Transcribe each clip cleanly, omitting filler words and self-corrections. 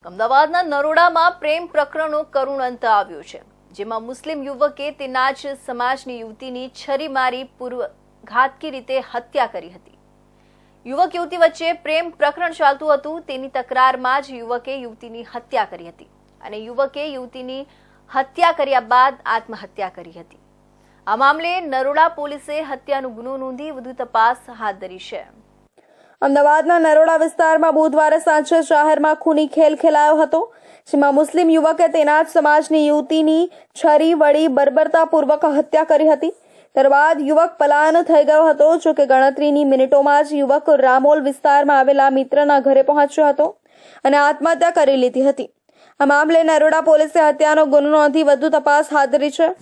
અમદાવાદના નરોડામાં પ્રેમ પ્રકરણનો કરુણ અંત આવ્યો છે, જેમાં મુસ્લિમ યુવકે તેના જ સમાજની યુવતીની છરી મારી પૂર્વઘાતકી રીતે હત્યા કરી હતી. યુવક યુવતી વચ્ચે પ્રેમ પ્રકરણ ચાલતું હતું. તેની તકરારમાં જ યુવકે યુવતીની હત્યા કરી હતી અને યુવકે યુવતીની હત્યા કર્યા બાદ આત્મહત્યા કરી હતી. આ મામલે નરોડા પોલીસે હત્યાનો ગુનો નોંધી વધુ તપાસ હાથ ધરી છે. અમદાવાદના નરોડા વિસ્તારમાં બુધવારે સાંજે જાહેરમાં ખૂની ખેલ ખેલાયો હતો, જેમાં મુસ્લિમ યુવકે તેના જ સમાજની યુવતીની છરી વડી બર્બરતાપૂર્વક હત્યા કરી હતી. ત્યારબાદ યુવક પલાયન થઈ ગયો હતો. જો કે ગણતરીની મિનિટોમાં જ યુવક રામોલ વિસ્તારમાં આવેલા મિત્રના ઘરે પહોંચ્યો હતો અને આત્મહત્યા કરી લીધી હતી. આ મામલે નરોડા પોલીસે હત્યાનો ગુનો નોંધી વધુ તપાસ હાથ ધરી છે.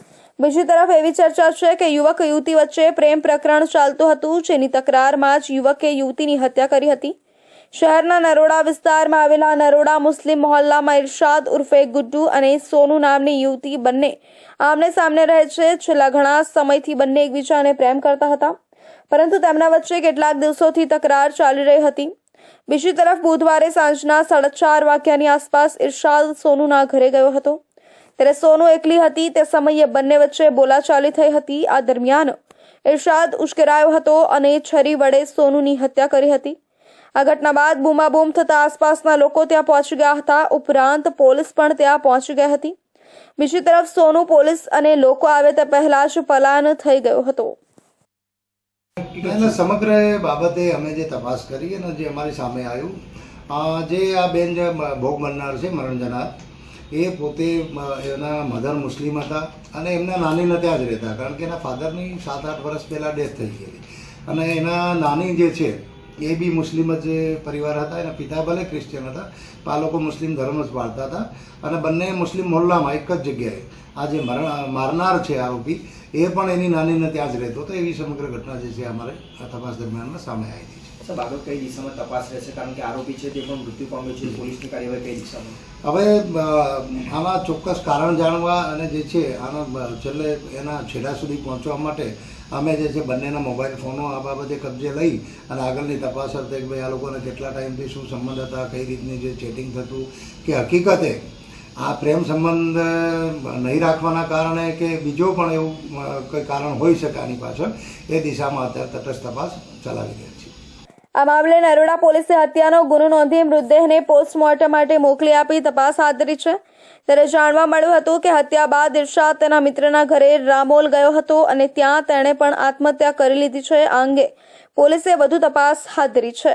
બીજી તરફ એવી ચર્ચા છે કે યુવક યુવતી વચ્ચે પ્રેમ પ્રકરણ ચાલતું હતું, જેની તકરારમાં જ યુવકે યુવતીની હત્યા કરી હતી. શહેરના નરોડા વિસ્તારમાં આવેલા નરોડા મુસ્લિમ મહોલ્લામાં ઇરશાદ ઉર્ફે ગુડ્ડુ અને સોનુ નામની યુવતી બંને આમને સામને રહે છે. છેલ્લા ઘણા સમયથી બંને એકબીજાને પ્રેમ કરતા હતા, પરંતુ તેમના વચ્ચે કેટલાક દિવસોથી તકરાર ચાલી રહી હતી. બીજી તરફ બુધવારે સાંજના 4:30 વાગ્યાની આસપાસ ઇરશાદ સોનુના ઘરે ગયો હતો. ત્યારે સોનુ એકલી હતી. તે સમયે બંને વચ્ચે બોલાચાલી થઈ હતી. આ દરમિયાન ઇરશાદ ઉશ્કેરાયો હતો અને છરી વડે સોનુની હત્યા કરી હતી. આ ઘટના બાદ બૂમાબૂમ થતા આસપાસના લોકો ત્યાં પહોંચી ગયા હતા. ઉપરાંત પોલીસ પણ ત્યાં પહોંચી ગઈ હતી. બીજી તરફ સોનુ પોલીસ અને લોકો આવે તે પહેલા જ પલાયન થઈ ગયો હતો. સમગ્ર બાબતે અમે જે તપાસ કરી અને જે અમારી સામે આવ્યું, જે આ બેન જે ભોગ બનનાર છે, મરણ જનાર, એ પોતે એના મધર મુસ્લિમ હતા અને એમના નાનીને ત્યાં જ રહેતા, કારણ કે એના ફાધરની 7-8 વર્ષ પહેલાં ડેથ થઈ ગયેલી અને એના નાની જે છે એ બી મુસ્લિમ જ પરિવાર હતા. એના પિતા ભલે ક્રિશ્ચિયન હતા, પણ આ લોકો મુસ્લિમ ધર્મ જ પાળતા હતા અને બંને મુસ્લિમ મોહલ્લામાં એક જ જગ્યાએ આ જે મારનાર છે આરોપી, એ પણ એની નાનીને ત્યાં જ રહેતો હતો. એવી સમગ્ર ઘટના જે છે અમારે આ તપાસ દરમિયાનમાં સામે આવી છે. સાહેબ, આગળ કઈ દિશામાં તપાસ રહેશે, કારણ કે આરોપી છે તે પણ મૃત્યુ પામ્યો છે, પોલીસની કાર્યવાહી કઈ દિશામાં? હવે આના ચોક્કસ કારણ જાણવા અને જે છે આના છેલ્લે એના છેડા સુધી પહોંચવા માટે અમે જે છે બંનેના મોબાઈલ ફોનો આ બાબતે કબજે લઈ અને આગળની તપાસ હતી કે ભાઈ આ લોકોને કેટલા ટાઈમથી શું સંબંધ હતા, કઈ રીતની જે ચેટિંગ થતું, કે હકીકતે આ પ્રેમ સંબંધ નહીં રાખવાના કારણે કે બીજો પણ એવું કોઈ કારણ હોઈ શકે આની પાછળ, એ દિશામાં અત્યારે તટસ્થ તપાસ ચલાવી રહી છે. આ મામલે નરોડા પોલીસે હત્યાનો ગુનો નોંધી મૃતદેહને પોસ્ટમોર્ટમ માટે મોકલી આપી તપાસ હાથ ધરી છે. ત્યારે જાણવા મળ્યું હતું કે હત્યા બાદ ઇરશાદ તેના મિત્રના ઘરે રામોલ ગયો હતો અને ત્યાં તેણે પણ આત્મહત્યા કરી લીધી છે. આ અંગે પોલીસે વધુ તપાસ હાથ ધરી છે.